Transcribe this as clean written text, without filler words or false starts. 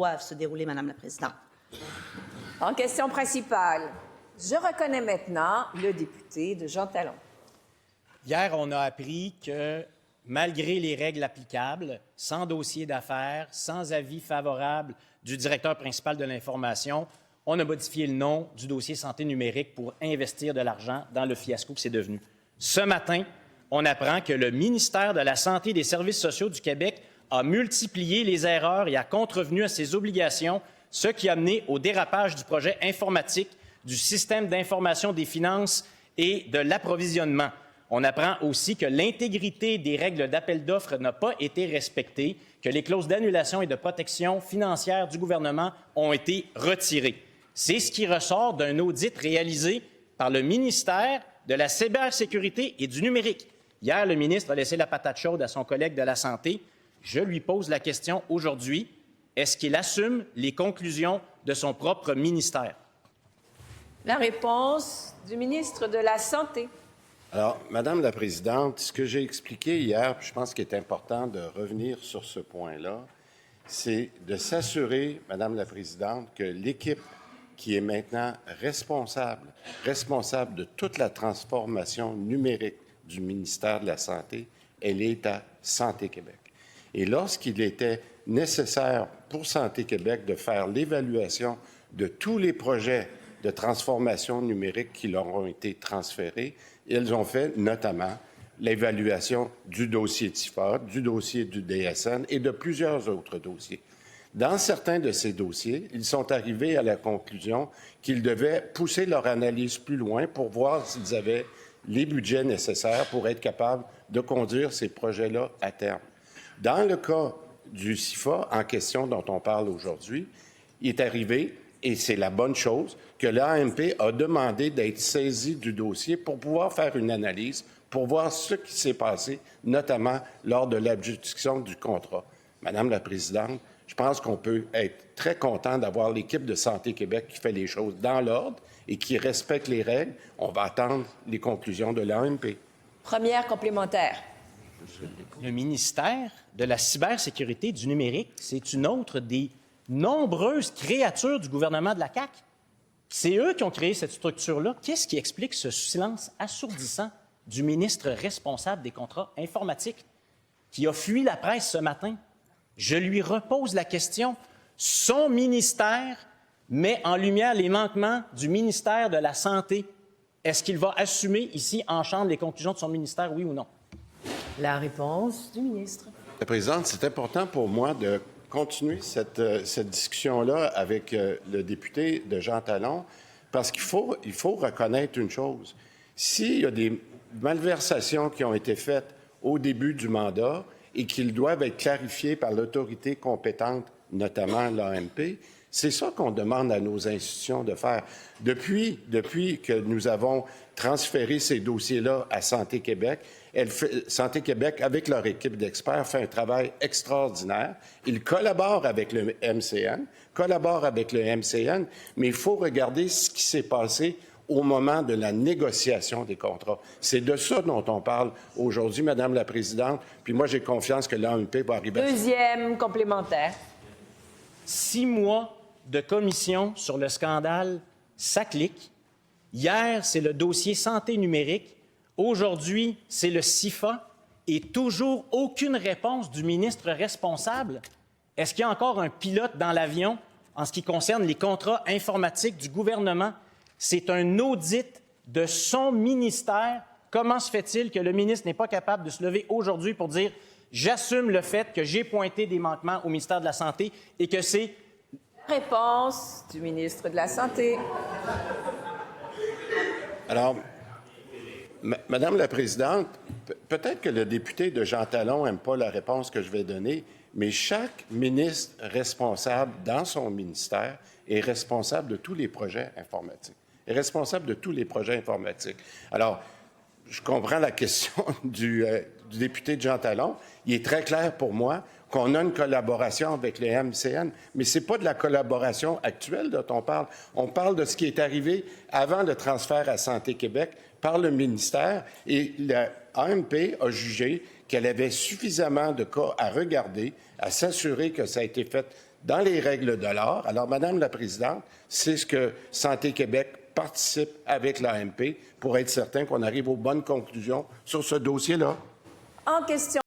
doivent se dérouler, Madame la Présidente. En question principale, je reconnais maintenant le député de Jean Talon. Hier, on a appris que, malgré les règles applicables, sans dossier d'affaires, sans avis favorable du directeur principal de l'information, on a modifié le nom du dossier santé numérique pour investir de l'argent dans le fiasco que c'est devenu. Ce matin, on apprend que le ministère de la Santé et des Services sociaux du Québec a multiplié les erreurs et a contrevenu à ses obligations, ce qui a mené au dérapage du projet informatique, du système d'information des finances et de l'approvisionnement. On apprend aussi que l'intégrité des règles d'appel d'offres n'a pas été respectée, que les clauses d'annulation et de protection financière du gouvernement ont été retirées. C'est ce qui ressort d'un audit réalisé par le ministère de la cybersécurité et du numérique. Hier, le ministre a laissé la patate chaude à son collègue de la Santé. Je lui pose la question aujourd'hui. Est-ce qu'il assume les conclusions de son propre ministère? La réponse du ministre de la Santé. Alors, Madame la Présidente, ce que j'ai expliqué hier, puis je pense qu'il est important de revenir sur ce point-là, c'est de s'assurer, Madame la Présidente, que l'équipe qui est maintenant responsable de toute la transformation numérique du ministère de la Santé, elle est à Santé Québec. Et lorsqu'il était nécessaire pour Santé Québec de faire l'évaluation de tous les projets de transformation numérique qui leur ont été transférés, ils ont fait notamment l'évaluation du dossier TIFA, du dossier du DSN et de plusieurs autres dossiers. Dans certains de ces dossiers, ils sont arrivés à la conclusion qu'ils devaient pousser leur analyse plus loin pour voir s'ils avaient les budgets nécessaires pour être capables de conduire ces projets-là à terme. Dans le cas du CIFA en question dont on parle aujourd'hui, il est arrivé, et c'est la bonne chose, que l'AMP a demandé d'être saisi du dossier pour pouvoir faire une analyse, pour voir ce qui s'est passé, notamment lors de l'adjudication du contrat. Madame la Présidente, je pense qu'on peut être très content d'avoir l'équipe de Santé Québec qui fait les choses dans l'ordre et qui respecte les règles. On va attendre les conclusions de l'AMP. Première complémentaire. Le ministère de la cybersécurité et du numérique, c'est une autre des nombreuses créatures du gouvernement de la CAQ. C'est eux qui ont créé cette structure-là. Qu'est-ce qui explique ce silence assourdissant du ministre responsable des contrats informatiques qui a fui la presse ce matin? Je lui repose la question. Son ministère met en lumière les manquements du ministère de la Santé. Est-ce qu'il va assumer ici en chambre les conclusions de son ministère, oui ou non? La réponse du ministre. La Présidente, c'est important pour moi de continuer cette discussion-là avec le député de Jean Talon, parce qu'il faut reconnaître une chose. S'il y a des malversations qui ont été faites au début du mandat et qu'ils doivent être clarifiées par l'autorité compétente, notamment l'AMP, c'est ça qu'on demande à nos institutions de faire. Depuis que nous avons transféré ces dossiers-là à Santé Québec, Santé Québec, avec leur équipe d'experts, fait un travail extraordinaire. Ils collaborent avec le MCN, mais il faut regarder ce qui s'est passé au moment de la négociation des contrats. C'est de ça dont on parle aujourd'hui, Madame la Présidente. Puis moi, j'ai confiance que l'AMP va arriver à ça. Deuxième complémentaire. 6 mois de commission sur le scandale, ça clique. Hier, c'est le dossier santé numérique. Aujourd'hui, c'est le CIFA. Et toujours aucune réponse du ministre responsable. Est-ce qu'il y a encore un pilote dans l'avion en ce qui concerne les contrats informatiques du gouvernement? C'est un audit de son ministère. Comment se fait-il que le ministre n'est pas capable de se lever aujourd'hui pour dire « J'assume le fait que j'ai pointé des manquements au ministère de la Santé et que c'est... » Réponse du ministre de la Santé. Alors, Madame la Présidente, peut-être que le député de Jean Talon n'aime pas la réponse que je vais donner, mais chaque ministre responsable dans son ministère est responsable de tous les projets informatiques. Alors, je comprends la question du député de Jean Talon. Il est très clair pour moi qu'on a une collaboration avec le MCN, mais ce n'est pas de la collaboration actuelle dont on parle. On parle de ce qui est arrivé avant le transfert à Santé Québec par le ministère, et l'AMP a jugé qu'elle avait suffisamment de cas à regarder, à s'assurer que ça a été fait dans les règles de l'art. Alors, Madame la Présidente, c'est ce que Santé Québec participe avec l'AMP pour être certain qu'on arrive aux bonnes conclusions sur ce dossier-là. En question